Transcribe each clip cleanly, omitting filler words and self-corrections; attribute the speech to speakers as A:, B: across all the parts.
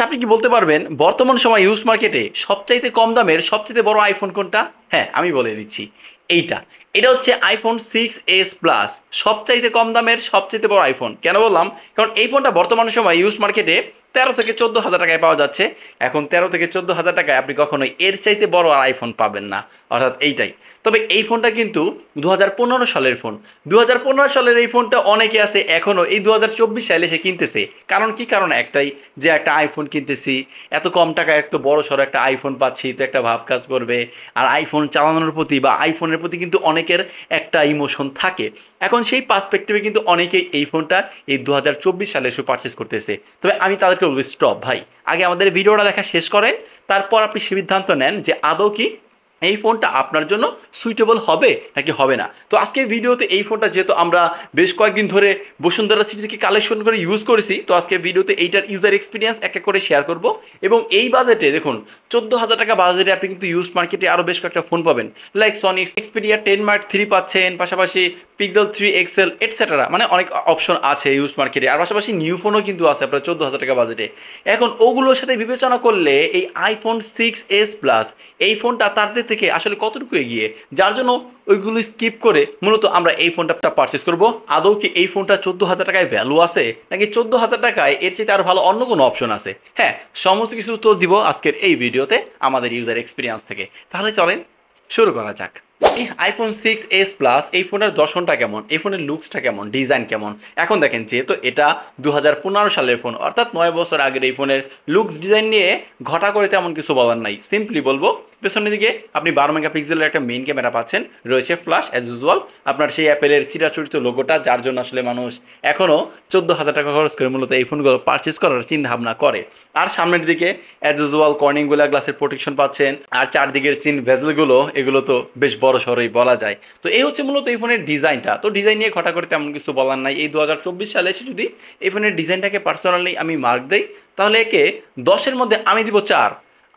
A: আচ্ছা, আপনি কি বলতে পারবেন বর্তমান সময় ইউজ মার্কেটে সবচাইতে কম দামের সবচেয়ে বড় আইফোন কোনটা? হ্যাঁ, আমি বলে দিচ্ছি। এইটা এটা হচ্ছে আইফোন 6s প্লাস। সবচাইতে কম দামের সবচাইতে বড় আইফোন। কেন বললাম? কারণ এই ফোনটা বর্তমান সময় ইউজ মার্কেটে 13 থেকে 14 হাজার টাকায় পাওয়া যাচ্ছে। এখন 13 থেকে 14 হাজার টাকায় আপনি কখনোই এর চাইতে বড় আর আইফোন পাবেন না, অর্থাৎ এইটাই। তবে এই ফোনটা কিন্তু 2015 সালের ফোন। 2015 সালের এই ফোনটা অনেকে আছে এখনও এই 2024 সালে এসে কিনতেছে। কারণ কি? কারণ একটাই, যে একটা আইফোন কিনতেছি, এত কম টাকায় এত বড় সড়ো একটা আইফোন পাচ্ছি, তো একটা ভাব কাজ করবে। আর আইফোন চালানোর প্রতি বা আইফোনের প্রতি কিন্তু অনেকের একটা ইমোশন থাকে। এখন সেই পার্সপেক্টিভে কিন্তু অনেকেই এই ফোনটা এই 2024 সালে এসে পারচেস করতেছে। তবে আমি তাদেরকে বলবো, স্টপ ভাই, আগে আমাদের ভিডিওটা দেখা শেষ করেন, তারপর আপনি সিদ্ধান্ত নেন যে আদৌ কি এই ফোনটা আপনার জন্য সুইটেবল হবে নাকি হবে না। তো আজকে ভিডিওতে এই ফোনটা যেহেতু আমরা বেশ কয়েকদিন ধরে বসুন্ধরা সিটি থেকে কালেকশন করে ইউজ করেছি, তো আজকে ভিডিওতে এইটার ইউজার এক্সপিরিয়েন্স এক এক করে শেয়ার করব। এবং এই বাজেটে দেখুন, 14,000 টাকা বাজেটে আপনি কিন্তু ইউজ মার্কেটে আরও বেশ কয়েকটা ফোন পাবেন, লাইক সনি এক্সপিরিয়া 10 মার্ক 3 পাচ্ছেন, পাশাপাশি পিক্সেল 3 এক্সেল এটসেট্রা, মানে অনেক অপশন আছে ইউজ মার্কেটে। আর পাশাপাশি নিউ ফোনও কিন্তু আছে আপনার 14,000 টাকা বাজেটে। এখন ওগুলোর সাথে বিবেচনা করলে এই আইফোন 6s প্লাস এই ফোনটা তাদের থেকে আসলে কতটুকু এগিয়ে, যার জন্য ওইগুলো স্কিপ করে মূলত আমরা এই ফোনটা পারচেস করব। আদৌ কি এই ফোনটা 14,000 টাকায় ভ্যালু আছে, নাকি 14,000 টাকায় এর চেয়ে আরও ভালো অন্য কোনো অপশন আছে? হ্যাঁ, সমস্ত কিছু উত্তর দিব আজকের এই ভিডিওতে আমাদের ইউজার এক্সপিরিয়েন্স থেকে। তাহলে চলেন শুরু করা যাক। এই আইফোন 6s প্লাস এই ফোনের দর্শনটা কেমন, এই ফোনের লুকসটা কেমন, ডিজাইন কেমন? এখন দেখেন, যেহেতু এটা 2015 সালের ফোন, অর্থাৎ 9 বছর আগের এই ফোনের লুকস ডিজাইন নিয়ে ঘটা করে তেমন কিছু বলার নাই। সিম্পলি বলবো, পেছনের দিকে আপনি 12 মেগাপিক্সেলের একটা মেইন ক্যামেরা পাচ্ছেন, রয়েছে ফ্ল্যাশ অ্যাজ ইউজুয়াল, আপনার সেই অ্যাপেলের চিরাচরিত লোগোটা, যার জন্য আসলে মানুষ এখনও 14,000 টাকা খরচ করে মূলত এই ফোনগুলো পারচেস করার চিন্তা ভাবনা করে। আর সামনের দিকে অ্যাজ ইউজুয়াল কর্নিংগুলা গ্লাসের প্রোটেকশন পাচ্ছেন, আর চারদিকের চিন ভেজেলগুলো, এগুলো তো বেশ বড় সড়ই বলা যায়। তো এই হচ্ছে মূলত এই ফোনের ডিজাইনটা। তো ডিজাইন নিয়ে ঘটা করে তেমন কিছু বলার নাই। এই 2024 সালে এসে যদি এই ফোনের ডিজাইনটাকে পার্সোনালি আমি মার্ক দেই, তাহলে একে 10-এর মধ্যে আমি দিব 4।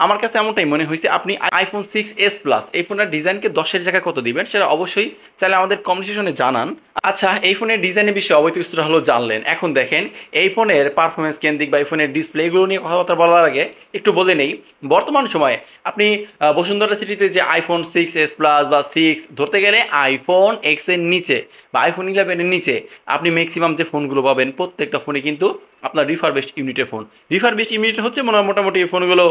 A: আমার কাছে এমনটাই মনে হয়েছে। আপনি আইফোন 6s প্লাস এই ফোনের ডিজাইনকে 10-এর জায়গায় কত দিবেন সেটা অবশ্যই চাইলে আমাদের কমেন্ট সেকশনে জানান। আচ্ছা, এই ফোনের ডিজাইনের বিষয়ে অবৈধ কিছুটা হলো জানলেন। এখন দেখেন, এই ফোনের পারফরমেন্স কেন্দ্রিক বা এই ফোনের ডিসপ্লেগুলো নিয়ে কথাবার্তা বলার আগে একটু বলে নেই, বর্তমান সময়ে আপনি বসুন্ধরা সিটিতে যে আইফোন 6s প্লাস বা 6 ধরতে গেলে আইফোন এক্সের নিচে বা আইফোন 11-এর নিচে আপনি ম্যাক্সিমাম যে ফোনগুলো পাবেন, প্রত্যেকটা ফোনে কিন্তু আপনার রিফারবিশড ইউনিটের ফোন। রিফারবিশড ইউনিট হচ্ছে মোটামুটি এই ফোনগুলো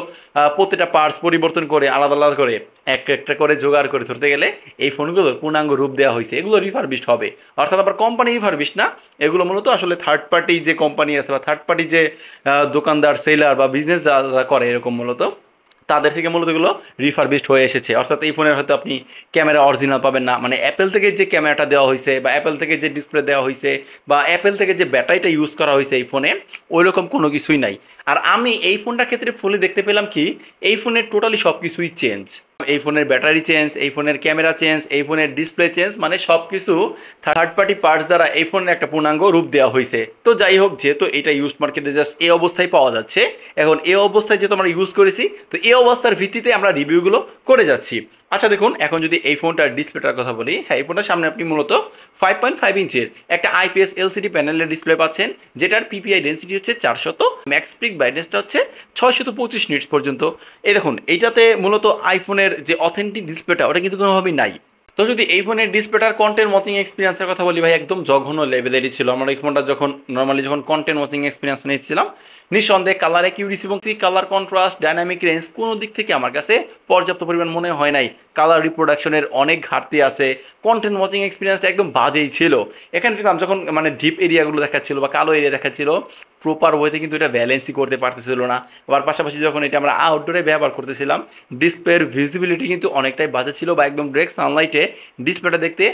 A: প্রত্যেকটা পার্টস পরিবর্তন করে আলাদা আলাদা করে একটা করে জোগাড় করে ধরতে গেলে এই ফোনগুলোর পূর্ণাঙ্গ রূপ দেওয়া হয়েছে। এগুলো রিফারবিশড হবে, অর্থাৎ আবার কোম্পানি রিফারবিশড না। এগুলো মূলত আসলে থার্ড পার্টি যে কোম্পানি আছে বা থার্ড পার্টি যে দোকানদার, সেলার বা বিজনেস যারা করে এরকম মূলত তাদের থেকে মূলত এগুলো রিফারবিশড হয়ে এসেছে। অর্থাৎ এই ফোনের হয়তো আপনি ক্যামেরা অরিজিনাল পাবেন না, মানে অ্যাপেল থেকে যে ক্যামেরাটা দেওয়া হয়েছে বা অ্যাপেল থেকে যে ডিসপ্লে দেওয়া হয়েছে বা অ্যাপেল থেকে যে ব্যাটারিটা ইউজ করা হয়েছে এই ফোনে, ওই রকম কোনো কিছুই নাই। আর আমি এই ফোনটার ক্ষেত্রে ফুলে দেখতে পেলাম কি, এই ফোনের টোটালি সব কিছুই চেঞ্জ। এই ফোনের ব্যাটারি চেঞ্জ, এই ফোনের ক্যামেরা চেঞ্জ, এই ফোনের ডিসপ্লে চেঞ্জ, মানে সব কিছু থার্ড পার্টি পার্টস দ্বারা এই ফোনের একটা পূর্ণাঙ্গ রূপ দেওয়া হয়েছে। তো যাই হোক, যেহেতু এটা ইউজ মার্কেটে জাস্ট এই অবস্থায় পাওয়া যাচ্ছে, এখন এই অবস্থায় যেহেতু আমরা ইউজ করেছি, তো এই অবস্থার ভিত্তিতে আমরা রিভিউগুলো করে যাচ্ছি। আচ্ছা দেখুন, এখন যদি এই ফোনটার ডিসপ্লেটার কথা বলি, হ্যাঁ, এই ফোনটার সামনে আপনি মূলত 5.5 ইঞ্চের একটা আইপিএস এলসিডি প্যানেলের ডিসপ্লে পাচ্ছেন, যেটার পিপিআই ডেন্সিটি হচ্ছে 400, ম্যাক্স পিক ব্রাইটনেসটা হচ্ছে 625 নিটস পর্যন্ত। এই দেখুন, এইটাতে মূলত আইফোনের যে অথেন্টিক ডিসপ্লেটা ওটা কিন্তু কোনোভাবেই নাই। তো যদি এই ফোনের ডিসপ্লেটার কন্টেন্ট ওয়াচিং এক্সপিরিয়েন্সের কথা বলি, ভাই একদম জঘন্য লেভেলেরই ছিল। আমরা এই ফোনটা যখন কন্টেন্ট ওয়াচিং এক্সপিরিয়েন্স নিচ্ছিলাম, নিঃসন্দেহে কালার অ্যাকিউরেসি এবং কালার কন্ট্রাস্ট, ডাইনামিক রেঞ্জ কোনো দিক থেকে আমার কাছে পর্যাপ্ত পরিমাণ মনে হয় নাই। কালার রিপ্রোডাকশনের অনেক ঘাটতি আছে, কন্টেন্ট ওয়াচিং এক্সপিরিয়েন্সটা একদম বাজেই ছিল। এখানে দেখলাম যখন মানে ডিপ এরিয়াগুলো দেখাচ্ছিল বা কালো এরিয়া দেখাচ্ছিল, প্রপার ওয়েতে কিন্তু এটা ব্যালেন্সই করতে পারতেছিল না। আবার পাশাপাশি যখন এটা আমরা আউটডোরে ব্যবহার করতেছিলাম, ডিসপ্লের ভিজিবিলিটি কিন্তু অনেকটাই বাজে ছিল, বা একদম ডিরেক্ট সানলাইটে ডিসপ্লেটা দেখতে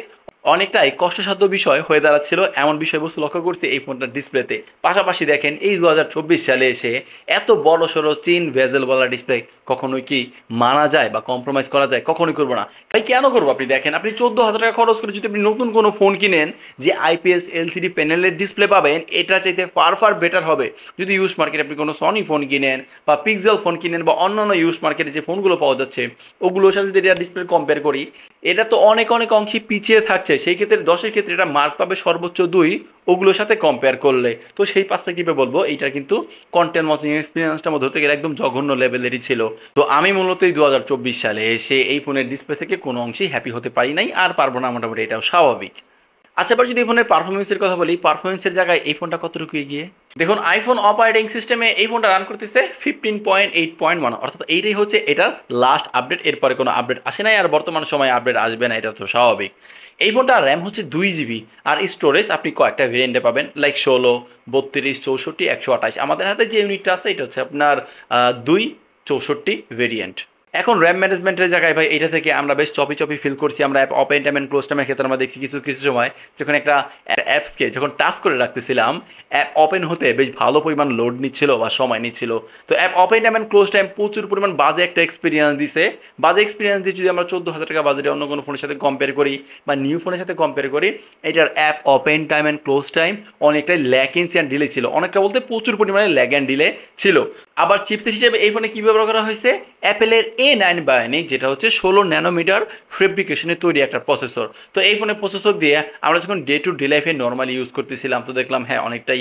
A: অনেকটাই কষ্টসাধ্য বিষয় হয়ে দাঁড়াচ্ছিল। এমন বিষয়বস্তু লক্ষ্য করছি এই ফোনটার ডিসপ্লেতে। পাশাপাশি দেখেন, এই 2024 সালে এসে এত বড় সড়ো চিন ভেজেলওয়ালা ডিসপ্লে কখনোই কি মানা যায় বা কম্প্রোমাইজ করা যায়? কখনোই করবো না ভাই। কেন করবো? আপনি দেখেন, আপনি 14,000 টাকা খরচ করে যদি আপনি নতুন কোনো ফোন কিনেন যে আইপিএস এলসিডি প্যানেলের ডিসপ্লে পাবেন, এটা চাইতে ফার বেটার হবে যদি ইউজ মার্কেটে আপনি কোনো সনি ফোন কিনেন বা পিক্সেল ফোন কিনেন বা অন্যান্য ইউজ মার্কেটে যে ফোনগুলো পাওয়া যাচ্ছে ওগুলোর সাথে যদি এটা ডিসপ্লে কম্পেয়ার করি, এটা তো অনেক অনেক অংশে পিছিয়ে থাকছে, সেই ক্ষেত্রে 10-এর ক্ষেত্রে এটা মার্ক পাবে সর্বোচ্চ 2 ওগুলোর সাথে কম্পেয়ার করলে। তো সেই পার্সপেক্টিভে বলবো এইটা কিন্তু কন্টেন্ট ওয়াচিং এক্সপিরিয়েন্সটার মধ্যে ধরতে গেলে একদম জঘন্য লেভেলেরই ছিল। তো আমি মূলত এই 2024 সালে এসে এই ফোনের ডিসপ্লে থেকে কোনো অংশেই হ্যাপি হতে পারি নাই, আর পারবো না, মোটামুটি এটাও স্বাভাবিক। আচ্ছা, এবার যদি এই ফোনের পারফরমেন্সের কথা বলি, পারফরমেন্সের জায়গায় এই ফোনটা কতটুকু এগিয়ে? দেখুন, আইফোন অপারেটিং সিস্টেমে এই ফোনটা রান করতেছে 15.8.1, অর্থাৎ এইটাই হচ্ছে এটার লাস্ট আপডেট, এরপরে কোনো আপডেট আসে নাই, আর বর্তমান সময়ে আপডেট আসবে না, এটা তো স্বাভাবিক। এই ফোনটা র্যাম হচ্ছে 2 GB, আর স্টোরেজ আপনি কয়েকটা ভেরিয়েন্টে পাবেন, লাইক 16, 32, 64, 128। আমাদের হাতে যে ইউনিটটা আছে এটা হচ্ছে আপনার 264 ভেরিয়েন্ট। এখন র্যাম ম্যানেজমেন্টের জায়গায় ভাই এটা থেকে আমরা বেশ চপি চপি ফিল করছি। আমরা app open time and close টাইমের ক্ষেত্রে আমরা দেখছি কিছু কিছু সময় যখন একটা অ্যাপসকে যখন টাচ করে রাখতেছিলাম, অ্যাপ ওপেন হতে বেশ ভালো পরিমাণ লোড নিচ্ছিল বা সময় নিচ্ছিল। তো app open time and close time প্রচুর পরিমাণ বাজে একটা এক্সপিরিয়েন্স দিছে। বাজে এক্সপিরিয়েন্স দিয়ে যদি আমরা 14,000 টাকা বাজেটে অন্য কোনো ফোনের সাথে কম্পেয়ার করি বা নিউ ফোনের সাথে কম্পেয়ার করি, এটার app open time and close time অনেকটাই ল্যাকিংসি অ্যান্ড ডিলে ছিল, অনেকটা বলতে প্রচুর পরিমাণে ল্যাগ অ্যান্ড ডিলে ছিল। আবার চিপসেট হিসেবে এই ফোনে কী ব্যবহার করা হয়েছে? অ্যাপেলের A9 বায়োনিক, যেটা হচ্ছে 16 ন্যানোমিটার ফেব্রিকেশনে তৈরি একটা প্রসেসর। তো এই ফোনের প্রসেসর দিয়ে আমরা যখন ডে টু ডে লাইফে নর্মালি ইউজ করতেছিলাম, তো দেখলাম হ্যাঁ অনেকটাই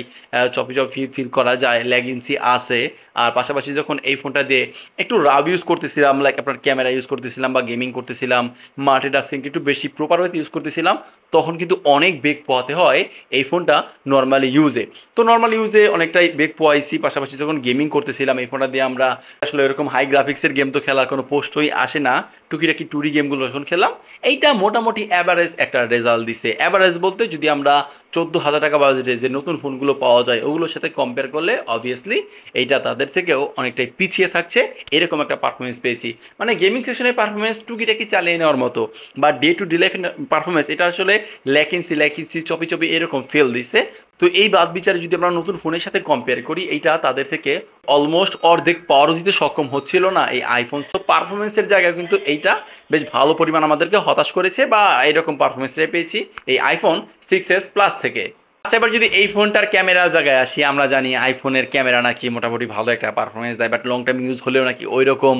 A: চপি চপি ফিল করা যায়, ল্যাগিংসি আছে। আর পাশাপাশি যখন এই ফোনটা দিয়ে একটু রাব ইউজ করতেছিলাম, লাইক আপনার ক্যামেরা ইউজ করতেছিলাম বা গেমিং করতেছিলাম, মাল্টিটাস্কিং একটু বেশি প্রপার ওয়েতে ইউজ করতেছিলাম, তখন কিন্তু অনেক বেগ পোহাতে হয় এই ফোনটা নর্মালি ইউজে। তো নর্মাল ইউজে অনেকটাই বেগ পোয়াইছি। পাশাপাশি যখন গেমিং করতেছিলাম এই ফোনটা দিয়ে আমরা আসলে এরকম হাই গ্রাফিক্সের গেম তো খেলার কোনো পোস্টই আসে না, টুকিটাকি টুরি গেমগুলো যখন খেলাম এইটা মোটামুটি অ্যাভারেজ একটা রেজাল্ট দিছে। অ্যাভারেজ বলতে যদি আমরা 14,000 টাকা বাজেটে যে নতুন ফোনগুলো পাওয়া যায় ওগুলোর সাথে কম্পেয়ার করলে অবভিয়াসলি এইটা তাদের থেকেও অনেকটাই পিছিয়ে থাকছে, এরকম একটা পারফরমেন্স পেয়েছি। মানে গেমিং সেশনের পারফরমেন্স টুকিটাকি চালিয়ে নেওয়ার মতো, বা ডে টু ডে লাইফের পারফরমেন্স এটা আসলে ল্যাকিংসি চপি চপি এরকম ফেল দিছে। তো এই বাদ বিচারে যদি আমরা নতুন ফোনের সাথে কম্পেয়ার করি, এইটা তাদের থেকে অলমোস্ট অর্ধেক পাওয়ারও দিতে সক্ষম হচ্ছিল না এই আইফোন। সো পারফরমেন্সের জায়গায় কিন্তু এইটা বেশ ভালো পরিমাণ আমাদেরকে হতাশ করেছে, বা এরকম পারফরমেন্সটাই পেয়েছি এই আইফোন 6s প্লাস থেকে। আচ্ছা, এবার যদি এই ফোনটার ক্যামেরার জায়গায় আসি, আমরা জানি আইফোনের ক্যামেরা নাকি মোটামুটি ভালো একটা পারফরমেন্স দেয়, বাট লং টাইম ইউজ হলেও নাকি ওই রকম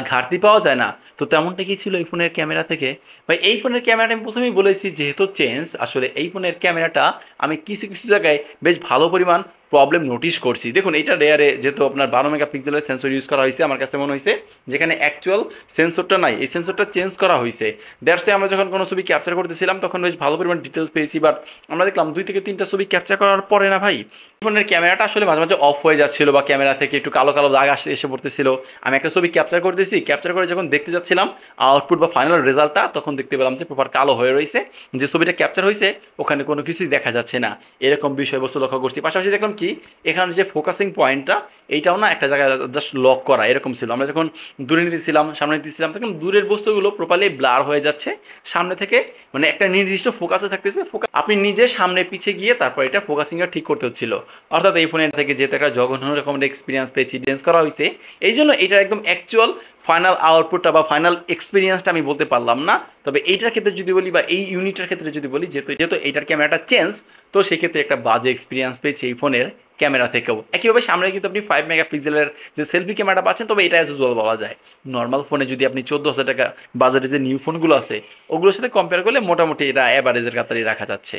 A: ঘাটতি পাওয়া যায় না। তো তেমনটা কি ছিল এই ফোনের ক্যামেরা থেকে? ভাই এই ফোনের ক্যামেরাটা আমি প্রথমেই বলেছি যেহেতু চেঞ্জ, আসলে এই ফোনের ক্যামেরাটা আমি কিছু কিছু জায়গায় বেশ ভালো পরিমাণ প্রবলেম নোটিশ করছি। দেখুন, এটা রেয়ারে যেহেতু আপনার 12 মেগাপিক্সেলের সেন্সর ইউজ করা হয়েছে, আমার কাছে মনে হয়েছে যেখানে অ্যাকচুয়াল সেন্সরটা নাই, এই সেন্সরটা চেঞ্জ করা হয়েছে। দ্যাটস আমরা যখন কোনো ছবি ক্যাপচার করতেছিলাম তখন বেশ ভালো পরিমাণ ডিটেলস পেয়েছি, বাট আমরা দেখলাম 2 থেকে 3টা ছবি ক্যাপচার করার পরে না ভাই ফোনের ক্যামেরাটা আসলে মাঝে মাঝে অফ হয়ে যাচ্ছিল, বা ক্যামেরা থেকে একটু কালো কালো দাগ এসে পড়তেছিল। আমি একটা ছবি ক্যাপচার করতেছি, ক্যাপচার করে যখন দেখতে যাচ্ছিলাম আউটপুট বা ফাইনাল রেজাল্টটা, তখন দেখতে পেলাম যে প্রপার কালো হয়ে রয়েছে, যে ছবিটা ক্যাপচার হয়েছে ওখানে কোনো কিছুই দেখা যাচ্ছে না, এরকম বিষয়বস্তু লক্ষ্য করছি। পাশাপাশি দেখলাম কি এখানে যে ফোকাসিং পয়েন্টটা এইটাও না একটা জায়গায় জাস্ট লক করা এরকম ছিল। আমরা যখন দূরে নিতেছিলাম সামনে নিতেছিলাম তখন দূরের বস্তুগুলো প্রপারলি ব্লার হয়ে যাচ্ছে, সামনে থেকে মানে একটা নির্দিষ্ট ফোকাসে থাকতেছে, আপনি নিজে সামনে পিছে গিয়ে তারপর এটা ফোকাসিংটা ঠিক করতে হচ্ছিল। অর্থাৎ এই ফোনের থেকে যেহেতু একটা জঘন্য রকমের এক্সপিরিয়েন্স পেয়েছি, চেঞ্জ করা হয়েছে, এই জন্য এটার একদম অ্যাকচুয়াল ফাইনাল আউটপুটটা বা ফাইনাল এক্সপিরিয়েন্সটা আমি বলতে পারলাম না। তবে এইটার ক্ষেত্রে যদি বলি বা এই ইউনিটের ক্ষেত্রে যদি বলি, যেহেতু এইটার ক্যামেরাটা চেঞ্জ, তো সেক্ষেত্রে একটা বাজে এক্সপিরিয়েন্স পেয়েছি এই ফোনের ক্যামেরা থেকেও। একইভাবে সামনে কিন্তু আপনি 5 মেগাপিক্সেলের যে সেলফি ক্যামেরাটা পাচ্ছেন, তবে এটা অ্যাজ ইউজুয়াল বলা যায় নর্মাল ফোনে যদি আপনি 14,000 টাকা বাজারে যে নিউ ফোনগুলো আছে ওগুলোর সাথে কম্পেয়ার করলে মোটামুটি এটা অ্যাভারেজের কাতারে রাখা যাচ্ছে।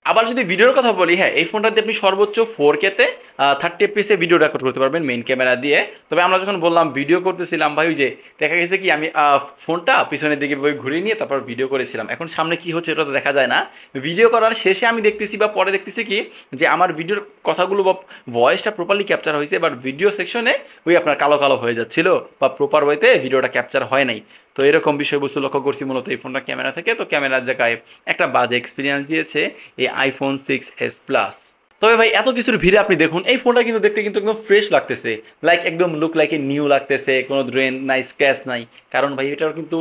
A: আবার যদি ভিডিওর কথা বলি, হ্যাঁ এই ফোনটা দিয়ে আপনি সর্বোচ্চ 4K-তে 30 FPS ভিডিও রেকর্ড করতে পারবেন মেইন ক্যামেরা দিয়ে। তবে আমরা যখন বললাম ভিডিও করতেছিলাম ভাই, ওই যে দেখা গেছে কি আমি ফোনটা পিছনের দিকে ঘুরিয়ে নিয়ে তারপর ভিডিও করেছিলাম, এখন সামনে কি হচ্ছে এটা তো দেখা যায় না। ভিডিও করার শেষে আমি দেখতেছি বা পরে দেখতেছি কি যে আমার ভিডিওর কথাগুলো বা ভয়েসটা প্রপারলি ক্যাপচার হয়েছে, বাট ভিডিও সেকশনে ওই আপনার কালো কালো হয়ে যাচ্ছিল বা প্রপার ওয়েতে ভিডিওটা ক্যাপচার হয় নাই। তো এরকম বিষয়বস্তু লক্ষ্য করছি মূলত এই ফোনটা ক্যামেরা থেকে। তো ক্যামেরার জায়গায় একটা বাজে এক্সপিরিয়েন্স দিয়েছে এই আইফোন 6s প্লাস। তবে ভাই এত কিছুর ভিড়ে আপনি দেখুন এই ফোনটা কিন্তু দেখতে কিন্তু একদম ফ্রেশ লাগতেছে, লাইক একদম লুক লাইক এ নিউ লাগতেছে, কোনো ড্রেন নাই, স্ক্র্যাচ নাই। কারণ ভাই এটার কিন্তু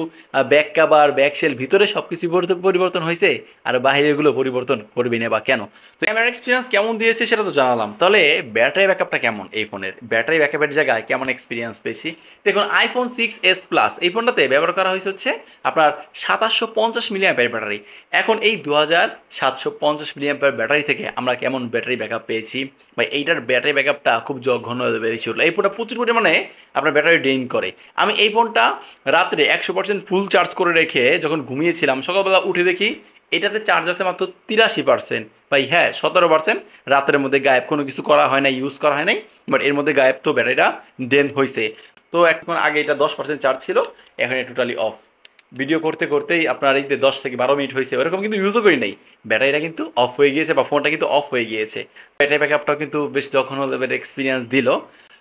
A: ব্যাক কাভার, ব্যাক সেল ভিতরে সব কিছু পরিবর্তন হয়েছে, আর বাইরেগুলো পরিবর্তন করবি না বা কেন। তো ক্যামেরা এক্সপিরিয়েন্স কেমন দিয়েছে সেটা তো জানালাম, তাহলে ব্যাটারি ব্যাকআপটা কেমন? এই ফোনের ব্যাটারি ব্যাকআপের জায়গায় কেমন এক্সপিরিয়েন্স পেয়েছি দেখুন। আইফোন 6s প্লাস এই ফোনটাতে ব্যবহার করা হয়েছে হচ্ছে আপনার 2750 mAh ব্যাটারি। এখন এই 2750 mAh ব্যাটারি থেকে আমরা কেমন ব্যাটারি ব্যাটারি ব্যাকআপ পেয়েছি। ভাই এইটার ব্যাটারি ব্যাকআপটা খুব জঘন্য বেশি হলো। এই ফোনটা প্রচুর পরিমাণে আপনার ব্যাটারি ড্রেইন করে। আমি এই ফোনটা রাত্রে 100% ফুল চার্জ করে রেখে যখন ঘুমিয়েছিলাম, সকালবেলা উঠে দেখি এটাতে চার্জ আছে মাত্র 83%। ভাই হ্যাঁ, 17% রাতের মধ্যে গায়েব, কোনো কিছু করা হয় নাই, ইউজ করা হয় নাই, বাট এর মধ্যে গায়েব তো ব্যাটারিটা ড্রেন হয়েছে। তো এখন আগে এটা 10% চার্জ ছিল, এখন টোটালি অফ। ভিডিও করতে করতেই আপনার এই যে 10 থেকে 12 মিনিট হয়েছে, ওরকম কিন্তু ইউজও করি নাই, ব্যাটারিটা কিন্তু অফ হয়ে গিয়েছে বা ফোনটা কিন্তু অফ হয়ে গিয়েছে। ব্যাটারি ব্যাকআপটাও কিন্তু বেশ যখন লেভেল এক্সপিরিয়েন্স দিল।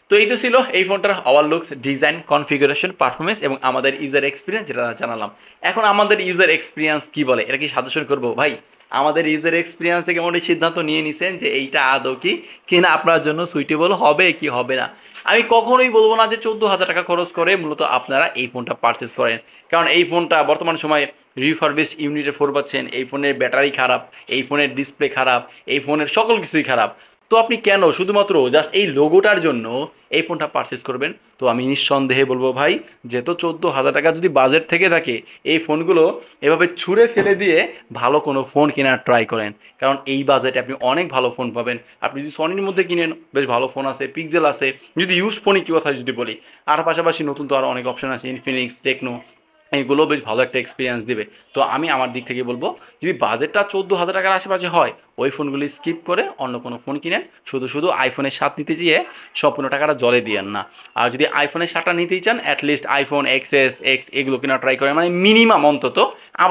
A: তো এই তো ছিল এই ফোনটার over looks, design, configuration, performance এবং আমাদের ইউজার এক্সপিরিয়েন্স যেটা জানালাম। এখন আমাদের ইউজার এক্সপিরিয়েন্স কি বলে, এটা কি সাজেশন করবো? ভাই আমাদের ইউজার এক্সপিরিয়েন্স থেকে মনে সিদ্ধান্ত নিয়ে নিছেন যে এইটা আদৌ কি কিনা আপনার জন্য সুইটেবল হবে কি হবে না। আমি কখনোই বলবো না যে 14,000 টাকা খরচ করে মূলত আপনারা এই ফোনটা পারচেস করেন, কারণ এই ফোনটা বর্তমান সময়ে রিফারবিশড ইউনিটে ফোন পাচ্ছেন, এই ফোনের ব্যাটারি খারাপ, এই ফোনের ডিসপ্লে খারাপ, এই ফোনের সকল কিছুই খারাপ। তো আপনি কেন শুধুমাত্র জাস্ট এই লোগোটার জন্য এই ফোনটা পারচেস করবেন? তো আমি নিঃসন্দেহে বলবো ভাই, যেহেতু 14,000 টাকা যদি বাজেট থেকে থাকে, এই ফোনগুলো এভাবে ছুঁড়ে ফেলে দিয়ে ভালো কোনো ফোন কেনার ট্রাই করেন, কারণ এই বাজেটে আপনি অনেক ভালো ফোন পাবেন। আপনি যদি সনির মধ্যে কিনেন, বেশ ভালো ফোন আছে, পিক্সেল আছে, যদি ইউজ ফোনই কি কথা যদি বলি, আর পাশাপাশি নতুন তো আরও অনেক অপশন আছে, ইনফিনিক্স, টেকনো, এগুলো বেশ ভালো একটা এক্সপিরিয়েন্স দিবে। তো আমি আমার দিক থেকে বলবো, যদি বাজেটটা 14,000 টাকার আশেপাশে হয়, ওই ফোনগুলি স্কিপ করে অন্য কোনো ফোন কিনেন। শুধু শুধু আইফোনের 7 নিতে গিয়ে সম্পূর্ণ টাকাটা জলে দিয়েন না। আর যদি আইফোনের 7টা নিতেই চান, অ্যাটলিস্ট আইফোন XS, X এগুলো কেনা ট্রাই করেন, মানে মিনিমাম অন্তত।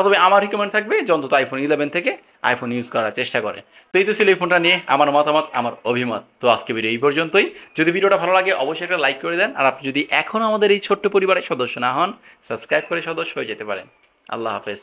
A: তবে আমার রিকমেন্ড থাকবে যে অন্তত আইফোন 11 থেকে আইফোন ইউজ করার চেষ্টা করেন। তো এই তো ছিল এই ফোনটা নিয়ে আমার মতামত, আমার অভিমত। তো আজকে ভিডিও এই পর্যন্তই। যদি ভিডিওটা ভালো লাগে অবশ্যই একটা লাইক করে দেন, আর আপনি যদি এখনও আমাদের এই ছোট্ট পরিবারের সদস্য না হন, সাবস্ক্রাইব করে সদস্য হয়ে যেতে পারেন। আল্লাহ হাফেজ।